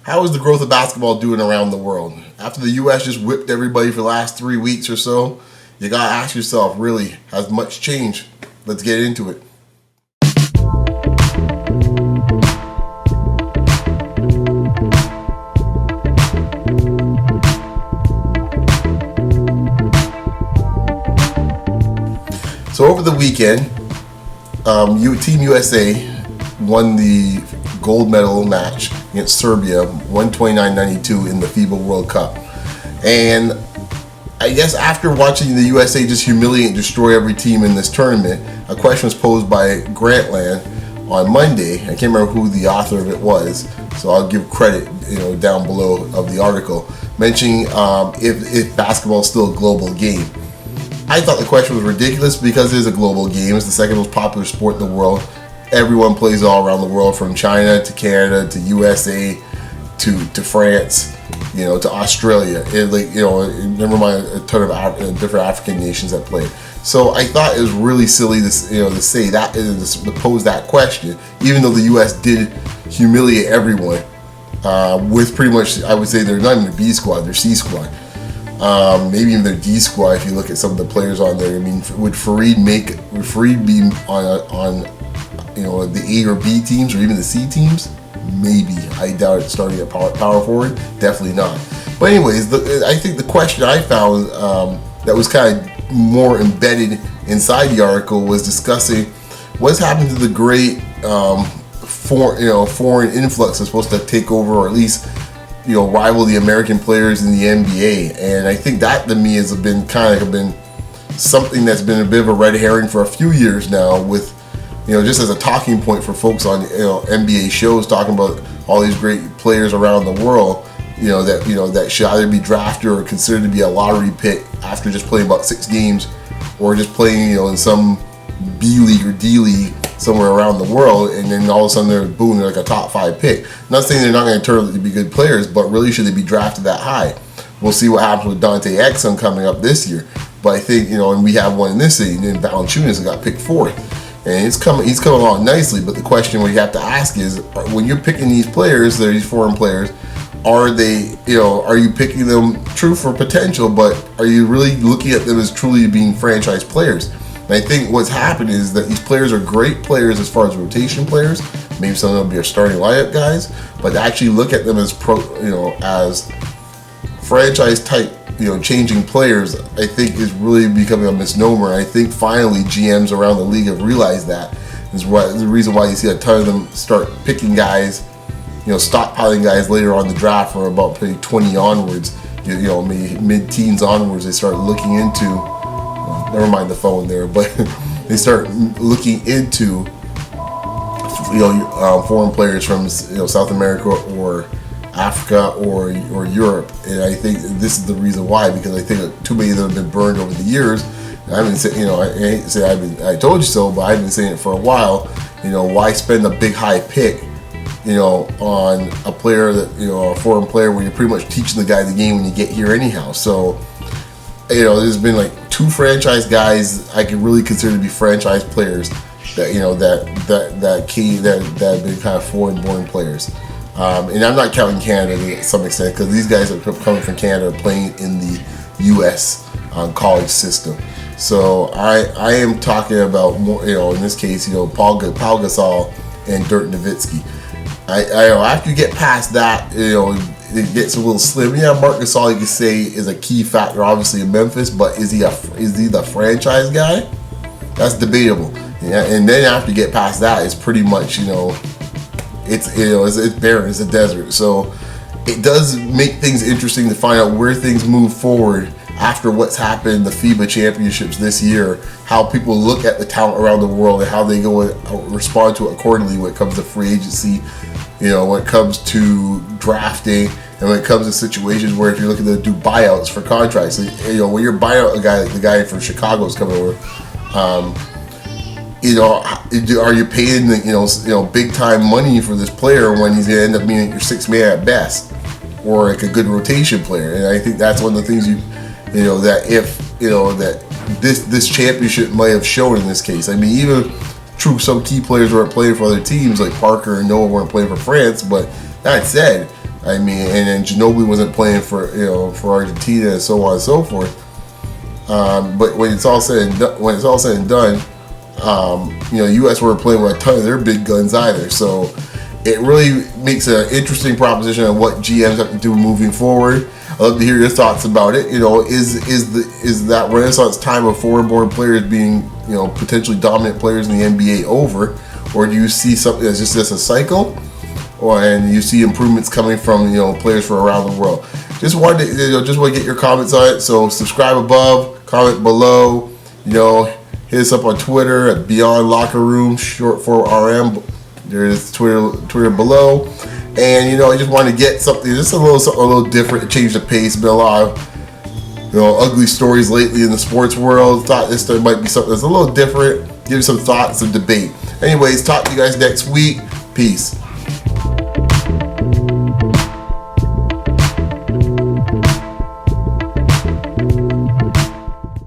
how is the growth of basketball doing around the world? After the U.S. just whipped everybody for the last 3 weeks or so, you gotta ask yourself, really, has much changed? Let's get into it. So over the weekend, Team USA won the gold medal match against Serbia, 129-92 in the FIBA World Cup. And I guess after watching the USA just humiliate and destroy every team in this tournament, a question was posed by Grantland on Monday. I can't remember who the author of it was, so I'll give credit, down below of the article, mentioning if basketball is still a global game. I thought the question was ridiculous because it is a global game. It's the second most popular sport in the world. Everyone plays all around the world, from China to Canada to USA to France, to Australia. Never mind a ton of different African nations that play. So I thought it was really silly to say that, to pose that question, even though the U.S. did humiliate everyone with pretty much, I would say they're not even a B squad, they're C squad. Maybe even their D squad if you look at some of the players on there. I mean, would Fareed be on the A or B teams or even the C teams? Maybe. I doubt it starting at power forward. Definitely not. But anyways, I think the question I found that was kind of more embedded inside the article was discussing what's happened to the great foreign influx that's supposed to take over, or at least rival the American players in the NBA. And I think that to me has been something that's been a bit of a red herring for a few years now, with just as a talking point for folks on NBA shows talking about all these great players around the world, that should either be drafted or considered to be a lottery pick after just playing about 6 games, or just playing in some B league or D league somewhere around the world, and then all of a sudden they're like a top 5 pick. Not saying they're not going to turn out to be good players, but really, should they be drafted that high? We'll see what happens with Dante Exum coming up this year. But I think, and we have one in this city, and then Valanciunas got picked 4th. And he's coming along nicely, but the question we have to ask is, when you're picking these players, these foreign players, are you picking them true for potential, but are you really looking at them as truly being franchise players? And I think what's happened is that these players are great players as far as rotation players. Maybe some of them will be our starting lineup guys, but to actually look at them as as franchise type, changing players, I think is really becoming a misnomer. I think finally GMs around the league have realized that. Is the reason why you see a ton of them start picking guys, stockpiling guys later on the draft, for about 20 onwards, maybe mid-teens onwards. They start looking into, never mind the phone there, but they start looking into, foreign players from South America or Africa or Europe. And I think this is the reason why, because I think too many of them have been burned over the years. And I've been saying, I hate to say I told you so, but I've been saying it for a while. Why spend a big high pick, on a player that, a foreign player, where you're pretty much teaching the guy the game when you get here anyhow. So, there's been like 2 franchise guys I could really consider to be franchise players that that have been kind of foreign-born players. And I'm not counting Canada to some extent, because these guys are coming from Canada playing in the U.S. College system. So I am talking about more, in this case, Paul Gasol and Dirk Nowitzki. I after you get past that, it gets a little slim. Yeah, Marc Gasol, you can say, is a key factor, obviously, in Memphis, but is he the franchise guy? That's debatable. Yeah, and then after you get past that, it's pretty much it's barren, it's a desert. So it does make things interesting to find out where things move forward after what's happened in the FIBA championships this year, how people look at the talent around the world and how they go and respond to it accordingly when it comes to free agency, when it comes to drafting, and when it comes to situations where if you're looking to do buyouts for contracts, when you're buying out a guy like the guy from Chicago is coming over, are you paying big time money for this player when he's gonna end up being your 6th man at best, or like a good rotation player? And I think that's one of the things that this championship might have shown in this case. I mean, even true, some key players weren't playing for other teams, like Parker and Noah weren't playing for France, but that said, I mean, and then Ginobili wasn't playing for for Argentina and so on and so forth. But when it's all said and done, U.S. weren't playing with a ton of their big guns either. So it really makes an interesting proposition on what GMs have to do moving forward. I'd love to hear your thoughts about it. Is that renaissance time of foreign-born players being potentially dominant players in the NBA over, or do you see something that's just a cycle, and you see improvements coming from players from around the world? Just wanted to get your comments on it. So subscribe above, comment below. Hit us up on Twitter at Beyond Locker Room, short for RM. There's Twitter below. And I just wanted to get something just a little different to change the pace. Been a lot of ugly stories lately in the sports world. Thought this might be something that's a little different. Give you some thoughts, some debate. Anyways, talk to you guys next week. Peace.